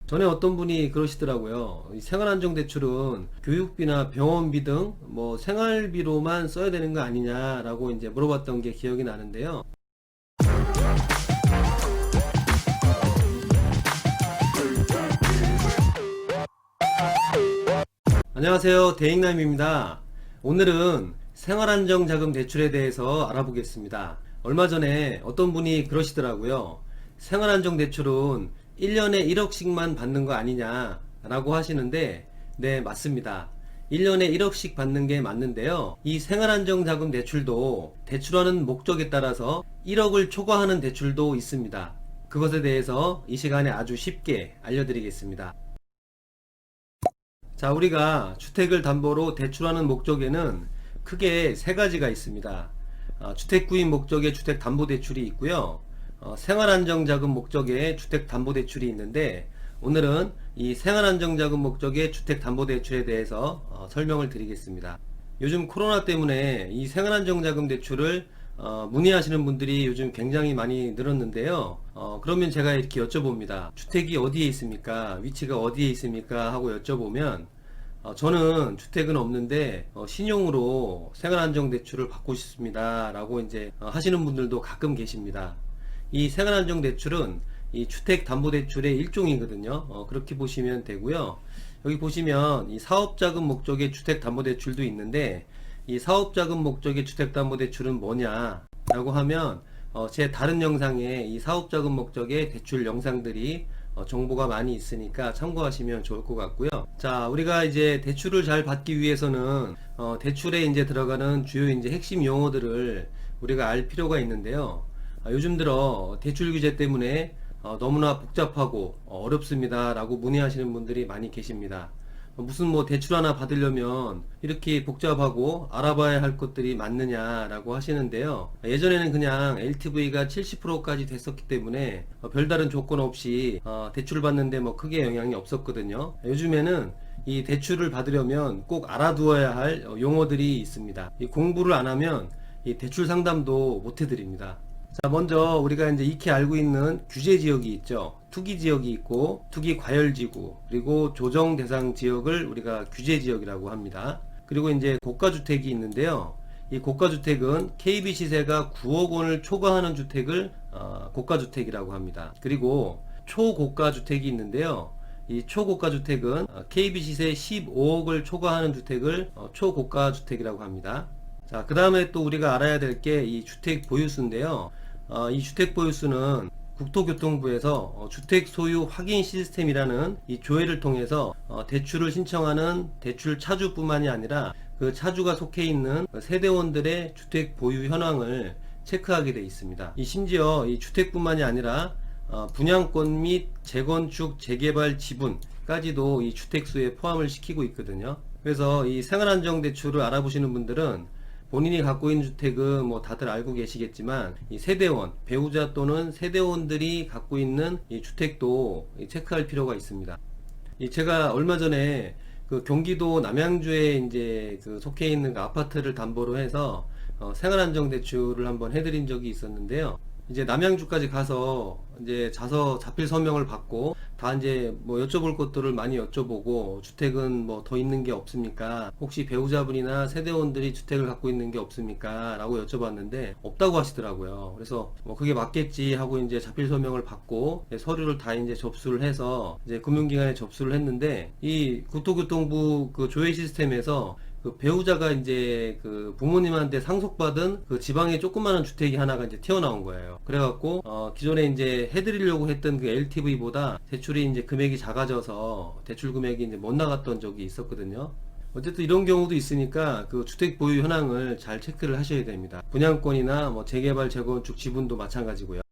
전에 어떤 분이 그러시더라고요. 이 생활안정대출은 교육비나 병원비 등 뭐 생활비로만 써야 되는 거 아니냐라고 이제 물어봤던 게 기억이 나는데요. 안녕하세요. 대익남입니다. 오늘은 생활안정자금 대출에 대해서 알아보겠습니다. 얼마 전에 어떤 분이 그러시더라고요. 생활안정대출은 1년에 1억씩만 받는 거 아니냐 라고 하시는데, 네, 맞습니다. 1년에 1억씩 받는 게 맞는데요. 이 생활안정자금 대출도 대출하는 목적에 따라서 1억을 초과하는 대출도 있습니다. 그것에 대해서 이 시간에 아주 쉽게 알려드리겠습니다. 자, 우리가 주택을 담보로 대출하는 목적에는 크게 세 가지가 있습니다. 주택 구입 목적의 주택담보대출이 있고요. 생활안정자금 목적의 주택담보대출이 있는데, 오늘은 이 생활안정자금 목적의 주택담보대출에 대해서 설명을 드리겠습니다. 요즘 코로나 때문에 이 생활안정자금 대출을 문의하시는 분들이 요즘 굉장히 많이 늘었는데요. 그러면 제가 이렇게 여쭤봅니다. 주택이 어디에 있습니까? 위치가 어디에 있습니까? 하고 여쭤보면 저는 주택은 없는데 신용으로 생활안정대출을 받고 싶습니다 라고 이제 하시는 분들도 가끔 계십니다. 이 생활안정대출은 이 주택담보대출의 일종이거든요. 그렇게 보시면 되고요. 여기 보시면 이 사업자금 목적의 주택담보대출도 있는데, 이 사업자금 목적의 주택담보대출은 뭐냐 라고 하면 제 다른 영상에 이 사업자금 목적의 대출 영상들이 정보가 많이 있으니까 참고하시면 좋을 것 같고요. 자, 우리가 이제 대출을 잘 받기 위해서는 대출에 이제 들어가는 주요 이제 핵심 용어들을 우리가 알 필요가 있는데요. 요즘 들어 대출 규제 때문에 너무나 복잡하고 어렵습니다 라고 문의하시는 분들이 많이 계십니다. 무슨 뭐 대출 하나 받으려면 이렇게 복잡하고 알아봐야 할 것들이 많느냐라고 하시는데요. 예전에는 그냥 LTV가 70%까지 됐었기 때문에 별다른 조건 없이 대출을 받는데 뭐 크게 영향이 없었거든요. 요즘에는 이 대출을 받으려면 꼭 알아두어야 할 용어들이 있습니다. 이 공부를 안 하면 이 대출 상담도 못 해드립니다. 자, 먼저 우리가 이제 익히 알고 있는 규제 지역이 있죠. 투기 지역이 있고, 투기 과열 지구, 그리고 조정 대상 지역을 우리가 규제 지역이라고 합니다. 그리고 이제 고가주택이 있는데요. 이 고가주택은 KB 시세가 9억 원을 초과하는 주택을 고가주택이라고 합니다. 그리고 초고가주택이 있는데요. 이 초고가주택은 KB 시세 15억을 초과하는 주택을 초고가주택이라고 합니다. 자, 그 다음에 또 우리가 알아야 될 게 이 주택 보유수인데요. 이 주택 보유수는 국토교통부에서 주택 소유 확인 시스템이라는 이 조회를 통해서 대출을 신청하는 대출 차주뿐만이 아니라 그 차주가 속해 있는 세대원들의 주택 보유 현황을 체크하게 되어 있습니다. 심지어 이 주택뿐만이 아니라 분양권 및 재건축, 재개발 지분까지도 이 주택수에 포함을 시키고 있거든요. 그래서 이 생활안정대출을 알아보시는 분들은 본인이 갖고 있는 주택은 뭐 다들 알고 계시겠지만, 이 세대원, 배우자 또는 세대원들이 갖고 있는 이 주택도 체크할 필요가 있습니다. 제가 얼마 전에 그 경기도 남양주에 이제 그 속해 있는 그 아파트를 담보로 해서 생활안정대출을 한번 해드린 적이 있었는데요. 이제 남양주까지 가서 이제 자서 자필 서명을 받고 다 이제 뭐 여쭤볼 것들을 많이 여쭤보고, 주택은 뭐 더 있는 게 없습니까? 혹시 배우자분이나 세대원들이 주택을 갖고 있는 게 없습니까? 라고 여쭤봤는데 없다고 하시더라고요. 그래서 뭐 그게 맞겠지 하고 이제 자필 서명을 받고 서류를 다 이제 접수를 해서 이제 금융기관에 접수를 했는데, 이 국토교통부 그 조회 시스템에서 그 배우자가 이제 그 부모님한테 상속받은 그 지방의 조그마한 주택이 하나가 이제 튀어나온 거예요. 그래갖고 기존에 이제 해드리려고 했던 그 LTV보다 대출이 이제 금액이 작아져서 대출 금액이 이제 못 나갔던 적이 있었거든요. 어쨌든 이런 경우도 있으니까 그 주택 보유 현황을 잘 체크를 하셔야 됩니다. 분양권이나 뭐 재개발, 재건축, 지분도 마찬가지고요.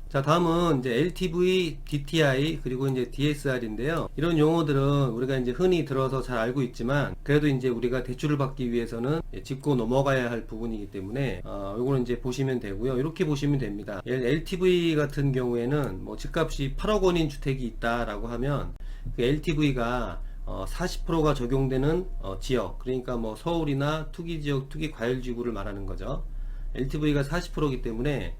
자, 다음은 이제 LTV, DTI, 그리고 이제 DSR인데요. 이런 용어들은 우리가 이제 흔히 들어서 잘 알고 있지만, 그래도 이제 우리가 대출을 받기 위해서는 짚고 넘어가야 할 부분이기 때문에 요거는 이제 보시면 되고요. 이렇게 보시면 됩니다. LTV 같은 경우에는 뭐 집값이 8억 원인 주택이 있다라고 하면 그 LTV가 40%가 적용되는 지역, 그러니까 뭐 서울이나 투기지역, 투기과열지구를 말하는 거죠. LTV가 40%이기 때문에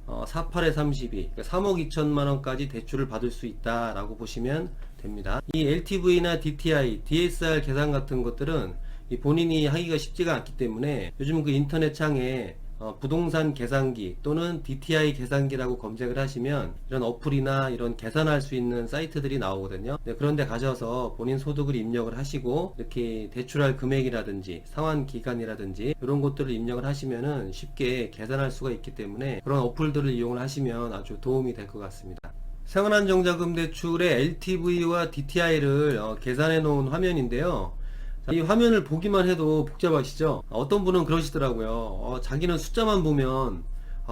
48에 32, 그러니까 3억 2천만 원까지 대출을 받을 수 있다라고 보시면 됩니다. 이 LTV나 DTI, DSR 계산 같은 것들은 이 본인이 하기가 쉽지가 않기 때문에 요즘 그 인터넷 창에 부동산 계산기 또는 DTI 계산기라고 검색을 하시면 이런 어플이나 이런 계산할 수 있는 사이트들이 나오거든요. 네, 그런데 가셔서 본인 소득을 입력을 하시고 이렇게 대출할 금액이라든지 상환 기간이라든지 이런 것들을 입력을 하시면은 쉽게 계산할 수가 있기 때문에 그런 어플들을 이용을 하시면 아주 도움이 될 것 같습니다. 생활안정자금 대출의 LTV와 DTI를 계산해 놓은 화면인데요. 이 화면을 보기만 해도 복잡하시죠? 어떤 분은 그러시더라고요. 자기는 숫자만 보면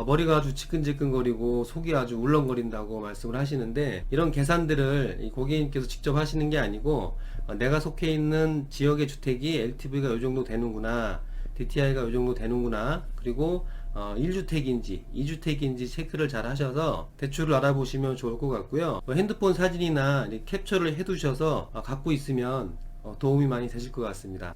머리가 아주 지끈지끈거리고 속이 아주 울렁거린다고 말씀을 하시는데, 이런 계산들을 이 고객님께서 직접 하시는 게 아니고 내가 속해 있는 지역의 주택이 LTV가 이 정도 되는구나, DTI가 이 정도 되는구나, 그리고 1주택인지 2주택인지 체크를 잘 하셔서 대출을 알아보시면 좋을 것 같고요. 핸드폰 사진이나 캡처를 해 두셔서 갖고 있으면 도움이 많이 되실 것 같습니다.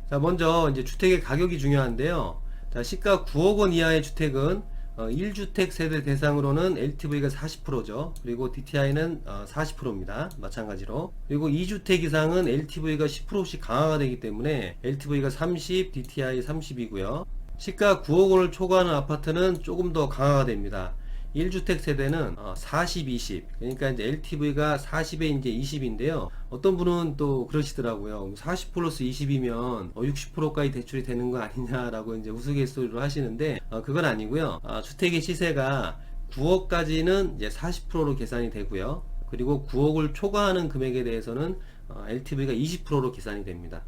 자, 먼저 이제 주택의 가격이 중요한데요. 자, 시가 9억 원 이하의 주택은 1주택 세대 대상으로는 LTV가 40%죠. 그리고 DTI는 40%입니다. 마찬가지로. 그리고 2주택 이상은 LTV가 10%씩 강화가 되기 때문에 LTV가 30, DTI 30이고요. 시가 9억 원을 초과하는 아파트는 조금 더 강화가 됩니다. 1주택 세대는 40, 20, 그러니까 이제 LTV가 40에 이제 20인데요. 어떤 분은 또 그러시더라고요. 40 플러스 20이면 60%까지 대출이 되는 거 아니냐라고 이제 우스갯소리로 하시는데, 그건 아니고요. 주택의 시세가 9억까지는 이제 40%로 계산이 되고요. 그리고 9억을 초과하는 금액에 대해서는 LTV가 20%로 계산이 됩니다.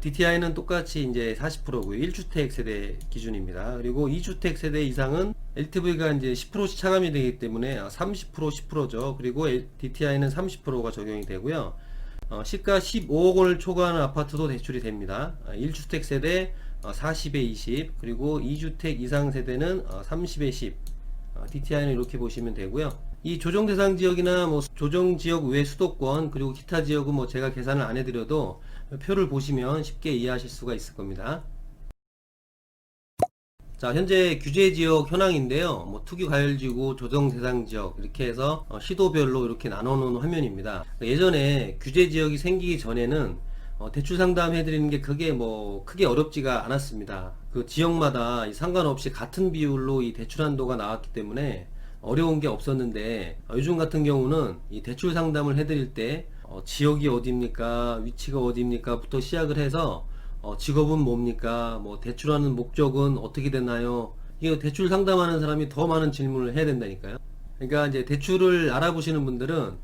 DTI는 똑같이 이제 40%고요. 1주택 세대 기준입니다. 그리고 2주택 세대 이상은 LTV가 이제 10%씩 차감이 되기 때문에 30%, 10%죠. 그리고 DTI는 30%가 적용이 되고요. 시가 15억 원을 초과하는 아파트도 대출이 됩니다. 1주택 세대 40에 20, 그리고 2주택 이상 세대는 30에 10. DTI는 이렇게 보시면 되고요. 이 조정 대상 지역이나 뭐 조정 지역 외 수도권, 그리고 기타 지역은 뭐 제가 계산을 안 해드려도 표를 보시면 쉽게 이해하실 수가 있을 겁니다. 자, 현재 규제 지역 현황인데요. 뭐 투기 과열지구, 조정 대상 지역 이렇게 해서 시도별로 이렇게 나눠 놓은 화면입니다. 예전에 규제 지역이 생기기 전에는 대출 상담 해드리는 게 그게 뭐 크게 어렵지가 않았습니다. 그 지역마다 상관없이 같은 비율로 이 대출 한도가 나왔기 때문에 어려운 게 없었는데, 요즘 같은 경우는 이 대출 상담을 해드릴 때 지역이 어디입니까, 위치가 어디입니까 부터 시작을 해서 직업은 뭡니까, 뭐 대출하는 목적은 어떻게 되나요, 이게 대출 상담하는 사람이 더 많은 질문을 해야 된다니까요. 그러니까 이제 대출을 알아보시는 분들은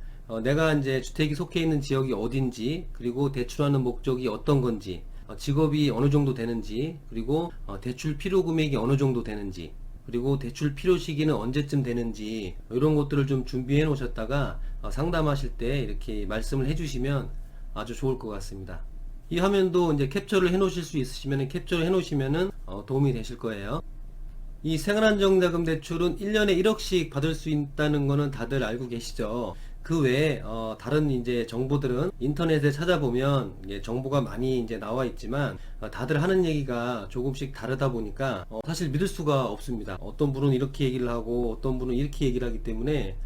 내가 이제 주택이 속해 있는 지역이 어딘지, 그리고 대출하는 목적이 어떤 건지, 직업이 어느 정도 되는지, 그리고 대출 필요 금액이 어느 정도 되는지, 그리고 대출 필요 시기는 언제쯤 되는지, 이런 것들을 좀 준비해 놓으셨다가 상담하실 때 이렇게 말씀을 해 주시면 아주 좋을 것 같습니다. 이 화면도 이제 캡처를 해 놓으실 수 있으시면 캡처를 해 놓으시면 도움이 되실 거예요. 이 생활안정자금 대출은 1년에 1억씩 받을 수 있다는 거는 다들 알고 계시죠? 그 외에 다른 이제 정보들은 인터넷에 찾아보면 정보가 많이 이제 나와 있지만 다들 하는 얘기가 조금씩 다르다 보니까 사실 믿을 수가 없습니다. 어떤 분은 이렇게 얘기를 하고 어떤 분은 이렇게 얘기를 하기 때문에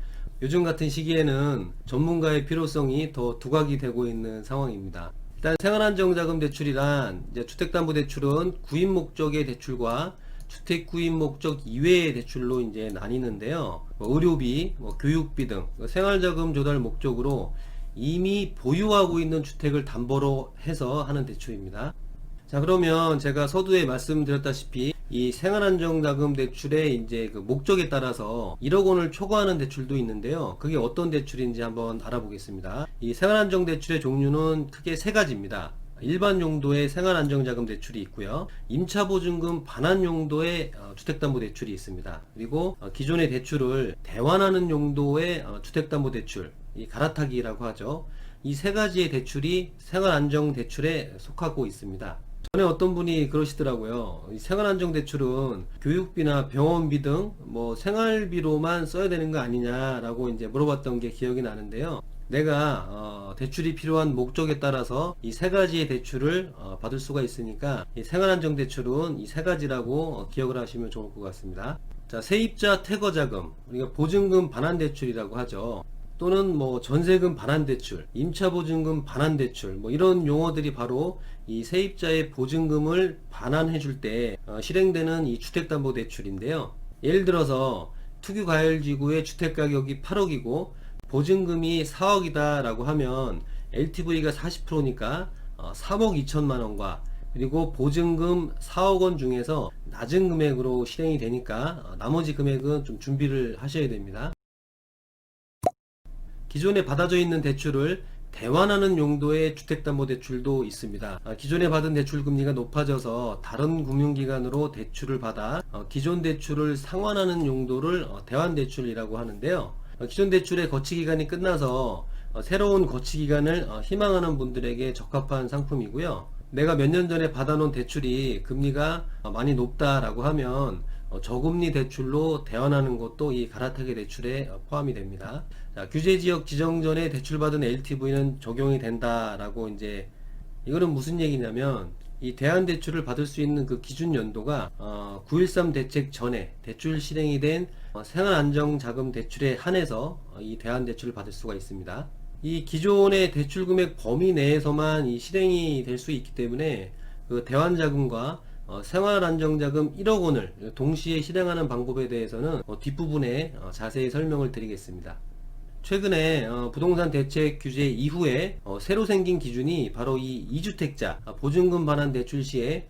요즘 같은 시기에는 전문가의 필요성이 더 두각이 되고 있는 상황입니다. 일단 생활안정자금 대출이란, 이제 주택담보대출은 구입 목적의 대출과 주택 구입 목적 이외의 대출로 이제 나뉘는데요. 의료비, 교육비 등 생활자금 조달 목적으로 이미 보유하고 있는 주택을 담보로 해서 하는 대출입니다. 자, 그러면 제가 서두에 말씀드렸다시피 이 생활안정자금 대출의 이제 그 목적에 따라서 1억 원을 초과하는 대출도 있는데요. 그게 어떤 대출인지 한번 알아보겠습니다. 이 생활안정 대출의 종류는 크게 세 가지입니다. 일반 용도의 생활안정자금 대출이 있고요. 임차보증금 반환 용도의 주택담보대출이 있습니다. 그리고 기존의 대출을 대환하는 용도의 주택담보대출, 이 갈아타기라고 하죠. 이 세 가지의 대출이 생활안정대출에 속하고 있습니다. 전에 어떤 분이 그러시더라고요. 이 생활안정대출은 교육비나 병원비 등 뭐 생활비로만 써야 되는 거 아니냐라고 이제 물어봤던 게 기억이 나는데요. 내가 대출이 필요한 목적에 따라서 이 세 가지의 대출을 받을 수가 있으니까 이 생활안정대출은 이 세 가지라고 기억을 하시면 좋을 것 같습니다. 자, 세입자 퇴거자금, 우리가 보증금 반환대출이라고 하죠. 또는 뭐 전세금 반환대출, 임차보증금 반환대출, 뭐 이런 용어들이 바로 이 세입자의 보증금을 반환해 줄 때 실행되는 이 주택담보대출인데요. 예를 들어서 투기과열지구의 주택가격이 8억이고 보증금이 4억이다 라고 하면 LTV가 40%니까 3억 2천만 원과 그리고 보증금 4억 원 중에서 낮은 금액으로 실행이 되니까 나머지 금액은 좀 준비를 하셔야 됩니다. 기존에 받아져 있는 대출을 대환하는 용도의 주택담보대출도 있습니다. 기존에 받은 대출 금리가 높아져서 다른 금융기관으로 대출을 받아 기존 대출을 상환하는 용도를 대환대출이라고 하는데요. 기존 대출의 거치기간이 끝나서 새로운 거치기간을 희망하는 분들에게 적합한 상품이고요. 내가 몇 년 전에 받아놓은 대출이 금리가 많이 높다라고 하면 저금리 대출로 대환하는 것도 이 갈아타기 대출에 포함이 됩니다. 자, 규제지역 지정 전에 대출받은 LTV는 적용이 된다라고 이제 이거는 무슨 얘기냐면 이 대환대출을 받을 수 있는 그 기준 연도가 9.13 대책 전에 대출 실행이 된 생활안정자금 대출에 한해서 이 대환대출을 받을 수가 있습니다. 이 기존의 대출 금액 범위 내에서만 이 실행이 될 수 있기 때문에 그 대환자금과 생활안정자금 1억 원을 동시에 실행하는 방법에 대해서는 뒷부분에 자세히 설명을 드리겠습니다. 최근에 부동산 대책 규제 이후에 새로 생긴 기준이 바로 이 2주택자 보증금 반환 대출 시에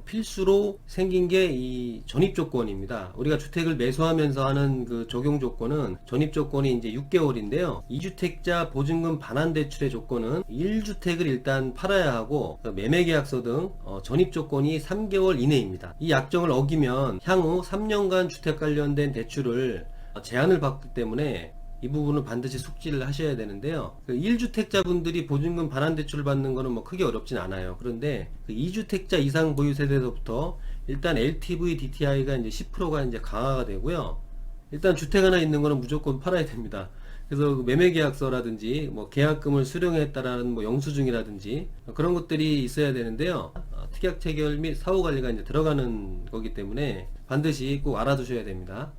필수로 생긴 게 이 전입 조건입니다. 우리가 주택을 매수하면서 하는 그 적용 조건은 전입 조건이 이제 6개월인데요. 2주택자 보증금 반환 대출의 조건은 1주택을 일단 팔아야 하고 매매 계약서 등 전입 조건이 3개월 이내입니다. 이 약정을 어기면 향후 3년간 주택 관련된 대출을 제한을 받기 때문에 이 부분은 반드시 숙지를 하셔야 되는데요. 그 1주택자 분들이 보증금 반환 대출을 받는 거는 뭐 크게 어렵진 않아요. 그런데 그 2주택자 이상 보유 세대로부터 일단 LTV DTI가 이제 10%가 이제 강화가 되고요. 일단 주택 하나 있는 거는 무조건 팔아야 됩니다. 그래서 매매 계약서라든지 뭐 계약금을 수령했다라는 뭐 영수증이라든지 그런 것들이 있어야 되는데요. 특약 체결 및 사후 관리가 이제 들어가는 거기 때문에 반드시 꼭 알아두셔야 됩니다.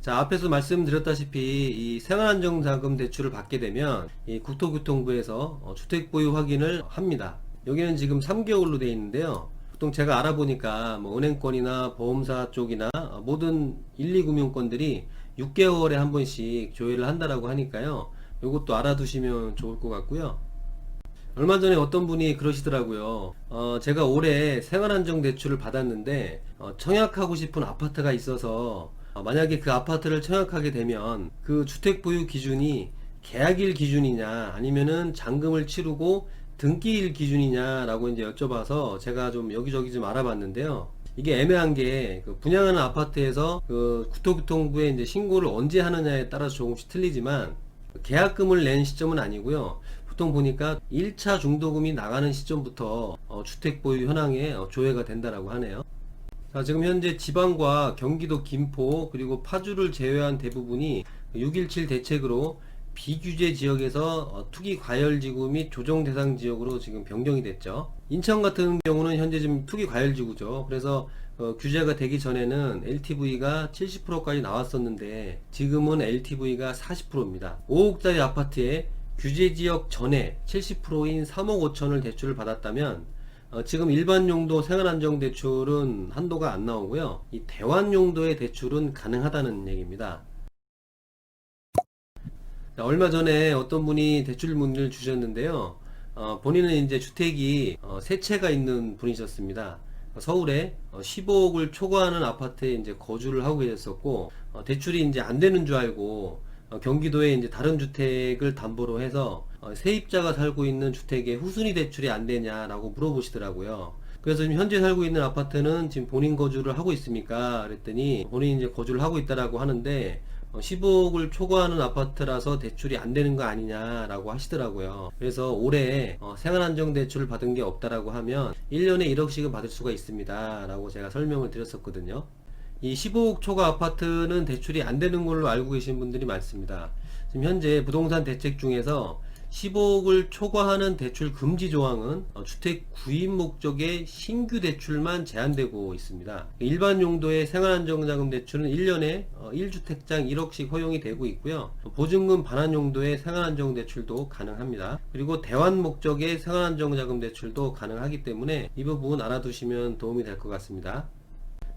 자, 앞에서 말씀드렸다시피 이 생활안정자금 대출을 받게 되면 이 국토교통부에서 주택 보유 확인을 합니다. 여기는 지금 3개월로 되어 있는데요. 보통 제가 알아보니까 뭐 은행권이나 보험사 쪽이나 모든 1, 2금융권들이 6개월에 한 번씩 조회를 한다라고 하니까요. 이것도 알아두시면 좋을 것 같고요. 얼마 전에 어떤 분이 그러시더라고요. 제가 올해 생활안정 대출을 받았는데 청약하고 싶은 아파트가 있어서 만약에 그 아파트를 청약하게 되면 그 주택 보유 기준이 계약일 기준이냐 아니면은 잔금을 치르고 등기일 기준이냐 라고 이제 여쭤봐서 제가 좀 여기저기 좀 알아봤는데요. 이게 애매한 게 그 분양하는 아파트에서 그 국토교통부에 이제 신고를 언제 하느냐에 따라서 조금씩 틀리지만 계약금을 낸 시점은 아니고요. 보통 보니까 1차 중도금이 나가는 시점부터 주택 보유 현황에 조회가 된다라고 하네요. 자, 지금 현재 지방과 경기도 김포 그리고 파주를 제외한 대부분이 6.17 대책으로 비규제 지역에서 투기 과열지구 및 조정 대상 지역으로 지금 변경이 됐죠. 인천 같은 경우는 현재 지금 투기 과열지구죠. 그래서 규제가 되기 전에는 LTV가 70%까지 나왔었는데 지금은 LTV가 40%입니다. 5억짜리 아파트에 규제 지역 전에 70%인 3억 5천을 대출을 받았다면 지금 일반 용도 생활안정대출은 한도가 안 나오고요. 이 대환 용도의 대출은 가능하다는 얘기입니다. 자, 얼마 전에 어떤 분이 대출 문의를 주셨는데요. 본인은 이제 주택이 세 채가 있는 분이셨습니다. 서울에 15억을 초과하는 아파트에 이제 거주를 하고 계셨었고 대출이 이제 안 되는 줄 알고 경기도에 이제 다른 주택을 담보로 해서 세입자가 살고 있는 주택에 후순위 대출이 안 되냐라고 물어보시더라고요. 그래서 지금 현재 살고 있는 아파트는 지금 본인 거주를 하고 있습니까? 그랬더니 본인이 이제 거주를 하고 있다라고 하는데 15억을 초과하는 아파트라서 대출이 안 되는 거 아니냐라고 하시더라고요. 그래서 올해 생활안정대출을 받은 게 없다라고 하면 1년에 1억씩은 받을 수가 있습니다 라고 제가 설명을 드렸었거든요. 이 15억 초과 아파트는 대출이 안 되는 걸로 알고 계신 분들이 많습니다. 지금 현재 부동산 대책 중에서 15억을 초과하는 대출 금지 조항은 주택 구입 목적의 신규 대출만 제한되고 있습니다. 일반 용도의 생활안정자금 대출은 1년에 1주택당 1억씩 허용이 되고 있고요. 보증금 반환 용도의 생활안정 대출도 가능합니다. 그리고 대환 목적의 생활안정자금 대출도 가능하기 때문에 이 부분 알아두시면 도움이 될 것 같습니다.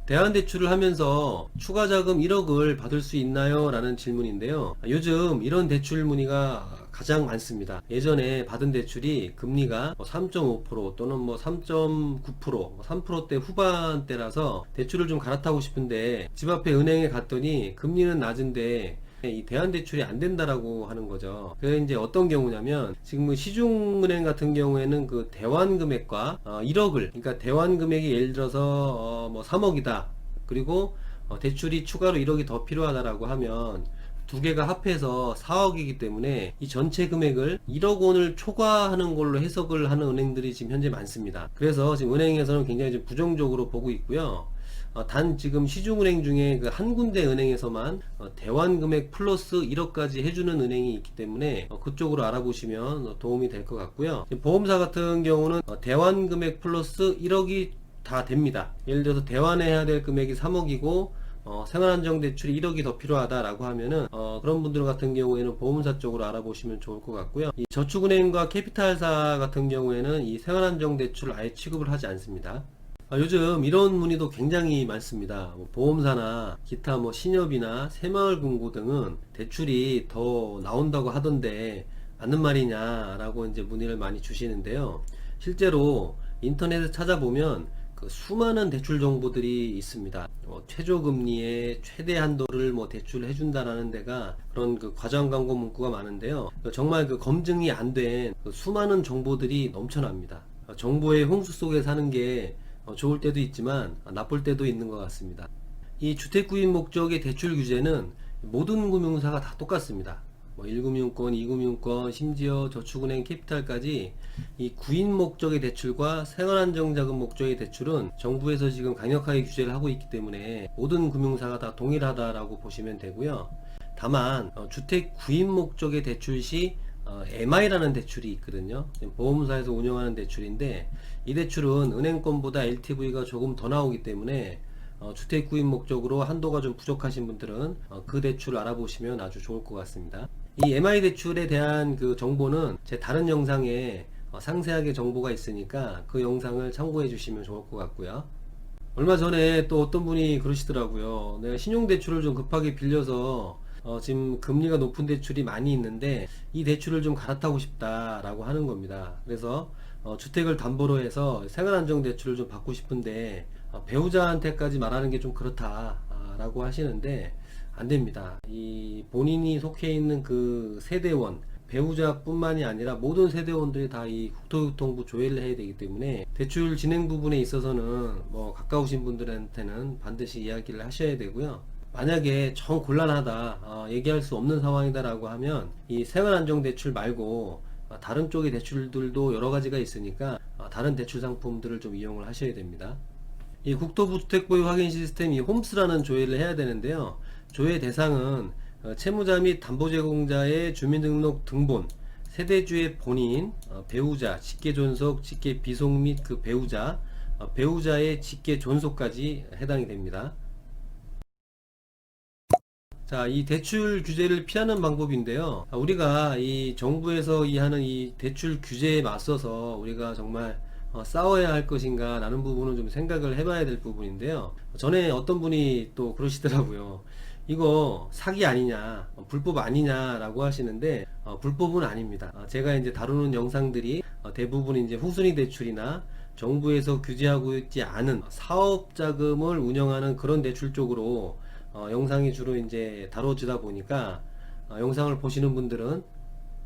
대환대출을 하면서 추가 자금 1억을 받을 수 있나요? 라는 질문인데요. 요즘 이런 대출 문의가 가장 많습니다. 예전에 받은 대출이 금리가 3.5% 또는 3.9%, 3%대 후반대라서 대출을 좀 갈아타고 싶은데 집 앞에 은행에 갔더니 금리는 낮은데 이 대환대출이 안 된다라고 하는 거죠. 그게 이제 어떤 경우냐면 지금 시중은행 같은 경우에는 그 대환 금액과 1억을, 그러니까 대환 금액이 예를 들어서 3억이다. 그리고 대출이 추가로 1억이 더 필요하다라고 하면 두 개가 합해서 4억이기 때문에 이 전체 금액을 1억 원을 초과하는 걸로 해석을 하는 은행들이 지금 현재 많습니다. 그래서 지금 은행에서는 굉장히 좀 부정적으로 보고 있고요. 단 지금 시중은행 중에 그 한 군데 은행에서만 대환 금액 플러스 1억까지 해주는 은행이 있기 때문에 그쪽으로 알아보시면 도움이 될 것 같고요. 보험사 같은 경우는 대환 금액 플러스 1억이 다 됩니다. 예를 들어서 대환해야 될 금액이 3억이고 생활안정대출이 1억이 더 필요하다라고 하면은 그런 분들 같은 경우에는 보험사 쪽으로 알아보시면 좋을 것 같고요. 이 저축은행과 캐피탈사 같은 경우에는 이 생활안정대출을 아예 취급을 하지 않습니다. 요즘 이런 문의도 굉장히 많습니다. 보험사나 기타 신협이나 새마을금고 등은 대출이 더 나온다고 하던데 맞는 말이냐 라고 이제 문의를 많이 주시는데요. 실제로 인터넷에 찾아보면 그 수많은 대출 정보들이 있습니다. 최저금리에 최대 한도를 대출을 해준다라는 데가 그런 그 과장 광고 문구가 많은데요. 정말 그 검증이 안 된 그 수많은 정보들이 넘쳐납니다. 정보의 홍수 속에 사는 게 좋을 때도 있지만 나쁠 때도 있는 것 같습니다. 이 주택구입 목적의 대출 규제는 모든 금융사가 다 똑같습니다. 1금융권, 2금융권, 심지어 저축은행, 캐피탈까지 이 구입 목적의 대출과 생활안정자금 목적의 대출은 정부에서 지금 강력하게 규제를 하고 있기 때문에 모든 금융사가 다 동일하다라고 보시면 되고요. 다만 주택 구입 목적의 대출 시 MI라는 대출이 있거든요. 보험사에서 운영하는 대출인데 이 대출은 은행권보다 LTV가 조금 더 나오기 때문에 주택 구입 목적으로 한도가 좀 부족하신 분들은 그 대출을 알아보시면 아주 좋을 것 같습니다. 이 MI 대출에 대한 그 정보는 제 다른 영상에 상세하게 정보가 있으니까 그 영상을 참고해 주시면 좋을 것 같고요. 얼마 전에 또 어떤 분이 그러시더라고요. 내가 신용대출을 좀 급하게 빌려서 지금 금리가 높은 대출이 많이 있는데 이 대출을 좀 갈아타고 싶다라고 하는 겁니다. 그래서 주택을 담보로 해서 생활안정대출을 좀 받고 싶은데 배우자한테까지 말하는 게 좀 그렇다라고 하시는데 안됩니다. 이 본인이 속해 있는 그 세대원, 배우자뿐만이 아니라 모든 세대원들이 다 이 국토교통부 조회를 해야 되기 때문에 대출 진행 부분에 있어서는 가까우신 분들한테는 반드시 이야기를 하셔야 되고요. 만약에 정 곤란하다, 얘기할 수 없는 상황이다 라고 하면 이 생활안정대출 말고 다른 쪽의 대출들도 여러 가지가 있으니까 다른 대출 상품들을 좀 이용을 하셔야 됩니다. 이 국토부 주택보유 확인 시스템 이 홈스라는 조회를 해야 되는데요. 조회 대상은 채무자 및 담보제공자의 주민등록 등본, 세대주의 본인, 배우자, 직계존속, 직계비속 및 그 배우자, 배우자의 직계존속까지 해당이 됩니다. 자, 이 대출 규제를 피하는 방법인데요. 우리가 이 정부에서 하는 이 대출 규제에 맞서서 우리가 정말 싸워야 할 것인가 라는 부분은 좀 생각을 해봐야 될 부분인데요. 전에 어떤 분이 또 그러시더라고요. 이거 사기 아니냐, 불법 아니냐 라고 하시는데 불법은 아닙니다. 제가 이제 다루는 영상들이 대부분 이제 후순위 대출이나 정부에서 규제하고 있지 않은 사업자금을 운영하는 그런 대출 쪽으로 영상이 주로 이제 다뤄지다 보니까 영상을 보시는 분들은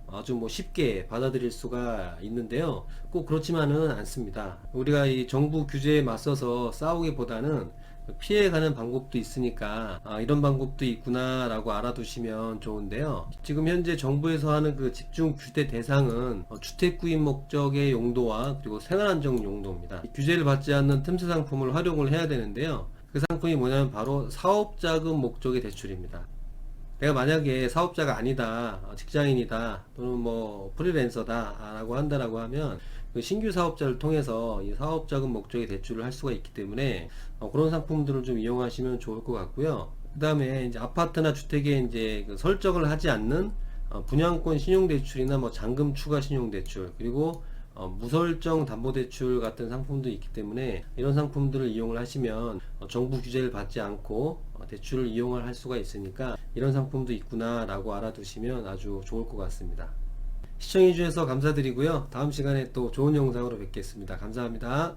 아주 쉽게 받아들일 수가 있는데요. 꼭 그렇지만은 않습니다. 우리가 이 정부 규제에 맞서서 싸우기보다는 피해가는 방법도 있으니까 이런 방법도 있구나 라고 알아두시면 좋은데요. 지금 현재 정부에서 하는 그 집중 규제 대상은 주택 구입 목적의 용도와 그리고 생활안정 용도입니다. 규제를 받지 않는 틈새 상품을 활용을 해야 되는데요. 그 상품이 뭐냐면 바로 사업자금 목적의 대출입니다. 내가 만약에 사업자가 아니다, 직장인이다, 또는 뭐 프리랜서다 라고 한다라고 하면 그 신규 사업자를 통해서 이 사업자금 목적의 대출을 할 수가 있기 때문에 그런 상품들을 좀 이용하시면 좋을 것 같고요. 그 다음에 이제 아파트나 주택에 이제 그 설정을 하지 않는 분양권 신용대출이나 뭐 잔금 추가 신용대출, 그리고 무설정 담보대출 같은 상품도 있기 때문에 이런 상품들을 이용을 하시면 정부 규제를 받지 않고 대출을 이용을 할 수가 있으니까 이런 상품도 있구나 라고 알아두시면 아주 좋을 것 같습니다. 시청해 주셔서 감사드리고요. 다음 시간에 또 좋은 영상으로 뵙겠습니다. 감사합니다.